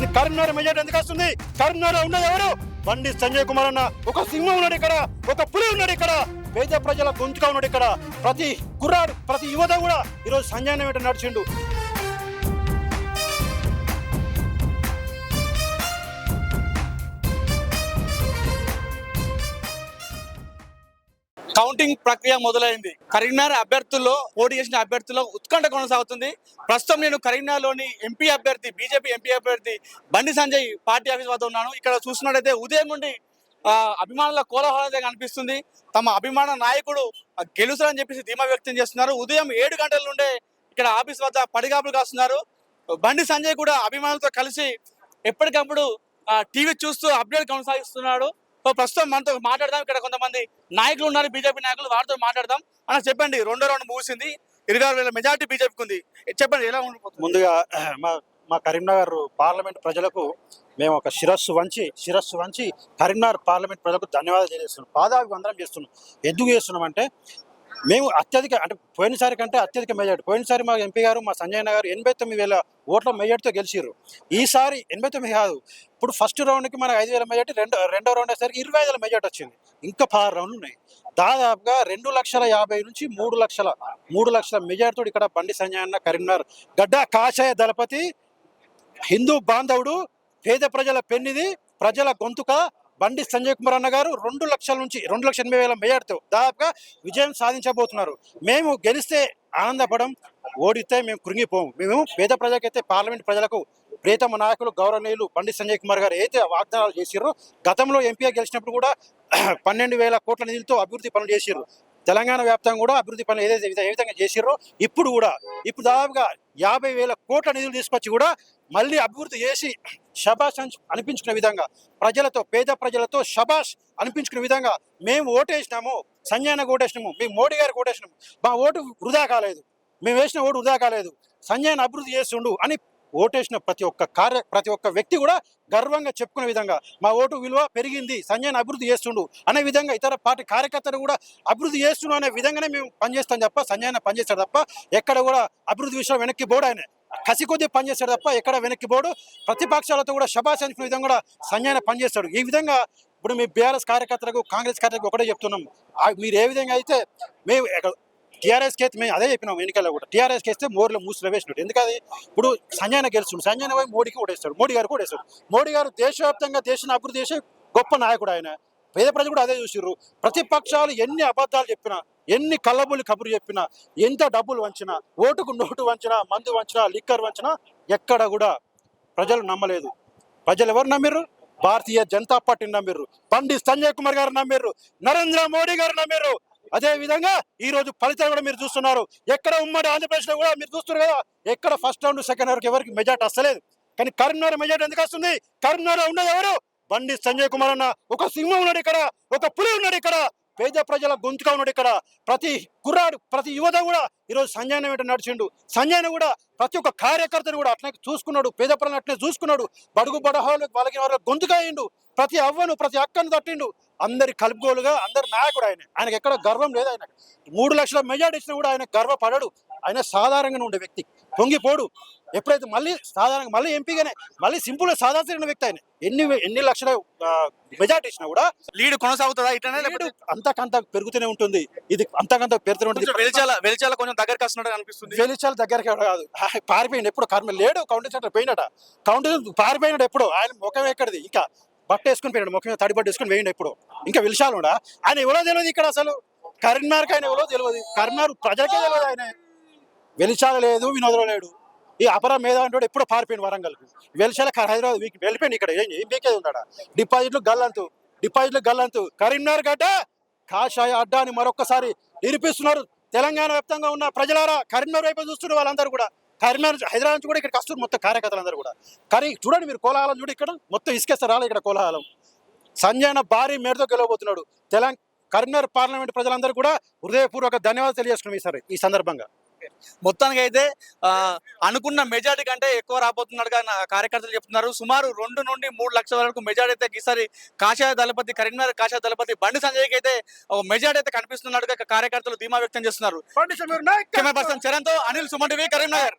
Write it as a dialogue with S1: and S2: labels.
S1: కానీ కరీంనగర్ మెజార్టీ ఎందుకు వస్తుంది? కరీంనగర్ ఉన్నది ఎవరు? బండి సంజయ్ కుమార్ అన్న. ఒక సింహం ఉన్నాడు ఇక్కడ, ఒక పులి ఉన్నాడు ఇక్కడ, పేద ప్రజల గొంతుగా ఉన్నాడు ఇక్కడ. ప్రతి కుర్రాడు, ప్రతి యువత కూడా ఈరోజు సంజయ్ అన్న వెంట నడిచిండు.
S2: కౌంటింగ్ ప్రక్రియ మొదలైంది. కరీంనగర్ అభ్యర్థుల్లో పోటీ చేసిన అభ్యర్థుల్లో ఉత్కంఠ కొనసాగుతుంది. ప్రస్తుతం నేను కరీంనగర్లోని ఎంపీ అభ్యర్థి, బీజేపీ ఎంపీ అభ్యర్థి బండి సంజయ్ పార్టీ ఆఫీస్ వద్ద ఉన్నాను. ఇక్కడ చూస్తున్నట్టయితే ఉదయం నుండి అభిమానుల కోలాహలం కనిపిస్తుంది. తమ అభిమాన నాయకుడు గెలుస్తారని చెప్పేసి ధీమా వ్యక్తం చేస్తున్నారు. ఉదయం 7 గంటల నుండే ఇక్కడ ఆఫీస్ వద్ద పడిగాపులు కాస్తున్నారు. బండి సంజయ్ కూడా అభిమానులతో కలిసి ఎప్పటికప్పుడు టీవీ చూస్తూ అప్డేట్ కొనసాగిస్తున్నాడు. సో ప్రస్తుతం మనతో మాట్లాడదాం. ఇక్కడ కొంతమంది నాయకులు ఉన్నారు, బీజేపీ నాయకులు, వారితో మాట్లాడదాం. అన్న చెప్పండి, 2వ రౌండ్ ముగిసింది, 26,000 మెజార్టీ బీజేపీకి ఉంది. చెప్పండి ఎలా ఉండిపోతుంది?
S1: ముందుగా మా కరీంనగర్ పార్లమెంట్ ప్రజలకు మేము ఒక శిరస్సు వంచి కరీంనగర్ పార్లమెంట్ ప్రజలకు ధన్యవాదాలు తెలియజేస్తున్నాం, పాదాభివందనం చేస్తున్నాం. ఎందుకు చేస్తున్నాం అంటే మేము అత్యధిక, అంటే పోయినసారి కంటే అత్యధిక మెజార్టీ, పోయినసారి మా ఎంపీ గారు, మా సంజయ్ గారు 89,000 ఓట్ల మెజార్టీతో గెలిచిర్రు. ఈసారి 89 కాదు, ఇప్పుడు ఫస్ట్ రౌండ్కి మనకు 5,000 మెజార్టీ, రెండో రౌండ్ అయ్యేసరికి 20,000 మెజార్టీ వచ్చింది. ఇంకా 6 రౌండ్లు ఉన్నాయి. దాదాపుగా 2,50,000 నుంచి 3,00,000 మెజార్టీతో ఇక్కడ బండి సంజయ్ అన్న కరీంనగర్ గడ్డ కాషాయ దళపతి, హిందూ బాంధవుడు, పేద ప్రజల పెన్నిది, ప్రజల గొంతుక బండి సంజయ్ కుమార్ అన్న గారు 2 లక్షల నుంచి 2,80,000 మెజార్టీతో దాదాపుగా విజయం సాధించబోతున్నారు. మేము గెలిస్తే ఆనందపడం, ఓడితే మేము కృంగిపోము. మేము పేద ప్రజలకైతే, పార్లమెంట్ ప్రజలకు ప్రియతమ నాయకులు గౌరవనీయులు బండి సంజయ్ కుమార్ గారు అయితే వాగ్దానాలు చేసిర్రో, గతంలో ఎంపీగా గెలిచినప్పుడు కూడా 12,000 కోట్ల నిధులతో అభివృద్ధి పనులు చేసిర్రు. తెలంగాణ వ్యాప్తంగా కూడా అభివృద్ధి పనులు ఏ విధంగా చేసిర్రో ఇప్పుడు దాదాపుగా 50,000 కోట్ల నిధులు తీసుకొచ్చి కూడా మళ్ళీ అభివృద్ధి చేసి షబాష్ అనిపించుకునే విధంగా, ప్రజలతో, పేద ప్రజలతో షబాష్ అనిపించుకునే విధంగా మేము ఓటేసినాము. సంజయ్కి ఓటేసినాము, మేము మోడీ గారికి ఓటేసినాము. మా ఓటు వృధా కాలేదు, మేము వేసిన ఓటు వృధా కాలేదు, సంజయ్ని అభివృద్ధి చేస్తుండు అని ఓటేసిన ప్రతి ఒక్క వ్యక్తి కూడా గర్వంగా చెప్పుకునే విధంగా మా ఓటు విలువ పెరిగింది, సంజయ్ని అభివృద్ధి చేస్తుండు అనే విధంగా, ఇతర పార్టీ కార్యకర్తలు కూడా అభివృద్ధి చేస్తుండు అనే విధంగానే మేము పనిచేస్తాం తప్ప, సంజయ్న పనిచేస్తాడు తప్ప ఎక్కడ కూడా అభివృద్ధి విషయంలో వెనక్కి పోడు. ఆయన కసి కొద్దీ పనిచేస్తాడు తప్ప ఎక్కడ వెనక్కి పోడు. ప్రతిపక్షాలతో కూడా శబాష్ అనుకునే విధంగా కూడా సంజయ్న పనిచేస్తాడు. ఈ విధంగా ఇప్పుడు మీ బీఆర్ఎస్ కార్యకర్తలకు, కాంగ్రెస్ కార్యకర్తలకు ఒకటే చెప్తున్నాం, మీరు ఏ విధంగా అయితే మేము టీఆర్ఎస్కి అయితే మేము అదే చెప్పినాం, ఎన్నికల్లో కూడా టీఆర్ఎస్కి వేస్తే మోర్లో మూసులో వేసినట్టు. ఎందుకది ఇప్పుడు సంజయ్న గెలుస్తుంది, సంజయ్న పోయి మోడీకి ఓటేస్తాడు, మోడీ గారికి ఓటేస్తాడు. మోడీ గారు దేశవ్యాప్తంగా దేశాన్ని అభివృద్ధి చేసే గొప్ప నాయకుడు ఆయన. పేద ప్రజలు కూడా అదే చూసిర్రు. ప్రతిపక్షాలు ఎన్ని అబద్ధాలు చెప్పినా, ఎన్ని కళ్ళబుల్లి కబురు చెప్పినా, ఎంత డబ్బులు వంచినా, ఓటుకు నోటు వంచినా, మందు వంచినా, లిక్కర్ వంచినా ఎక్కడ కూడా ప్రజలు నమ్మలేదు. ప్రజలు ఎవరు నమ్మిర్రు? భారతీయ జనతా పార్టీని నమ్మిర్రు, బండి సంజయ్ కుమార్ గారు నమ్మిర్రు, నరేంద్ర మోడీ గారు నమ్మిర్రు. అదే విధంగా ఈ రోజు ఫలితాలు కూడా మీరు చూస్తున్నారు. ఎక్కడ ఉమ్మడి ఆంధ్రప్రదేశ్ లో కూడా మీరు చూస్తున్నారు కదా, ఎక్కడ ఫస్ట్ రౌండ్, సెకండ్ రౌండ్ ఎవరికి మెజార్టీ వస్తలేదు. కానీ కరీంనగర్ మెజార్టీ ఎందుకు వస్తుంది? కరీంనగర్ ఉన్నది ఎవరు? బండి సంజయ్ కుమార్ అన్న. ఒక సింహం ఉన్నాడు ఇక్కడ, ఒక పులి ఉన్నాడు ఇక్కడ, పేద ప్రజల గొంతుగా ఉన్నాడు ఇక్కడ. ప్రతి కుర్రాడు, ప్రతి యువత కూడా ఈరోజు సంజయ్ వెంట నడిచిండు. సంజయ్ కూడా ప్రతి ఒక్క కార్యకర్తను కూడా అట్లనే చూసుకున్నాడు, పేద ప్రజలను అట్లనే చూసుకున్నాడు. బడుగు బడహాలు వాళ్ళకి గొంతుగా అయ్యిండు. ప్రతి అవ్వను, ప్రతి అక్కను తట్టిండు. అందరి కలుపుగోలుగా, అందరి నాయకుడు ఆయనకి ఎక్కడ గర్వం లేదు. ఆయన 3 లక్షల మెజార్టీ ఇచ్చినా కూడా ఆయన గర్వపడడు. ఆయన సాధారణంగా ఉండే వ్యక్తి, పొంగిపోడు. ఎప్పుడైతే మళ్ళీ ఎంపీగానే మళ్ళీ సింపుల్ సాధారణ వ్యక్తి. ఆయన ఎన్ని లక్షల మెజార్టీ ఇచ్చినా కూడా
S2: లీడ్ కొనసాగుతుందా? ఇట్లనే
S1: అంతకంత పెరుగుతూనే ఉంటుంది. ఇది అంతకంత పెరుగుతూనే ఉంటుంది.
S2: వెలిచాల కొంచెం దగ్గరికి వస్తున్నట్టు అనిపిస్తుంది.
S1: వెలిచాల దగ్గరికి కాదు, పారిపోయింది. ఎప్పుడు లేడు, కౌంటర్ సెంటర్ పోయినట, కౌంటర్ పారిపోయినాడు. ఎప్పుడు ఆయన ముఖం ఎక్కడిది, ఇంకా బట్ట వేసుకుని పోయినాడు, ముఖం తడి బట్ట వేసుకుని వేయండి. ఎప్పుడు ఇంకా విలిచాలు కూడా ఆయన ఎవరో తెలియదు. ఇక్కడ అసలు కరీంనగర్కి ఆయన ఎవరో తెలియదు, కరీంనగర్ ప్రజలకే తెలియదు. ఆయన వెలిచాల లేదు, వినోదం లేడు. ఈ అపర మీద అంటాడు ఎప్పుడో పారిపోయింది వరంగల్కి. వెలిచాల హైదరాబాద్ వెళ్ళిపోయింది. ఇక్కడ ఏం బేకేది ఉన్నాడా? డిపాజిట్లు గల్లంతు. కరీంనగర్ గడ్డ కాషాయ అడ్డా అని మరొక్కసారి నిరూపిస్తున్నారు. తెలంగాణ వ్యాప్తంగా ఉన్న ప్రజలారా, కరీంనగర్ వైపు చూస్తున్నారు వాళ్ళందరూ కూడా. కరీంనగర్, హైదరాబాద్ నుంచి కూడా ఇక్కడికి వస్తున్నారు మొత్తం కార్యకర్తలందరూ కూడా. కానీ చూడండి మీరు, కోలాహలం చూడండి, ఇక్కడ మొత్తం ఇసుకేస్తారు రాలే ఇక్కడ కోలాహలం. సంజయ్ భారీ మేరతో గెలవబోతున్నాడు. కరీంనగర్ పార్లమెంట్ ప్రజలందరూ కూడా హృదయపూర్వక ధన్యవాదాలు తెలియజేసుకున్నాం ఈ సందర్భంగా.
S2: మొత్తానికి అయితే అనుకున్న మెజార్టీ కంటే ఎక్కువ రాబోతున్నట్టుగా కార్యకర్తలు చెప్తున్నారు. సుమారు 2 నుండి 3 లక్షల వరకు మెజార్టీ అయితే ఈసారి కాషాయ దళపతి, కరీంనగర్ కాషాయ దళపతి బండి సంజయ్కి అయితే ఒక మెజార్టీ అయితే కనిపిస్తున్నట్టుగా కార్యకర్తలు ధీమా వ్యక్తం చేస్తున్నారు. కెమెరా పర్సన్ చరణ్తో అనిల్, సుమన్ టీవీ, కరీంనగర్.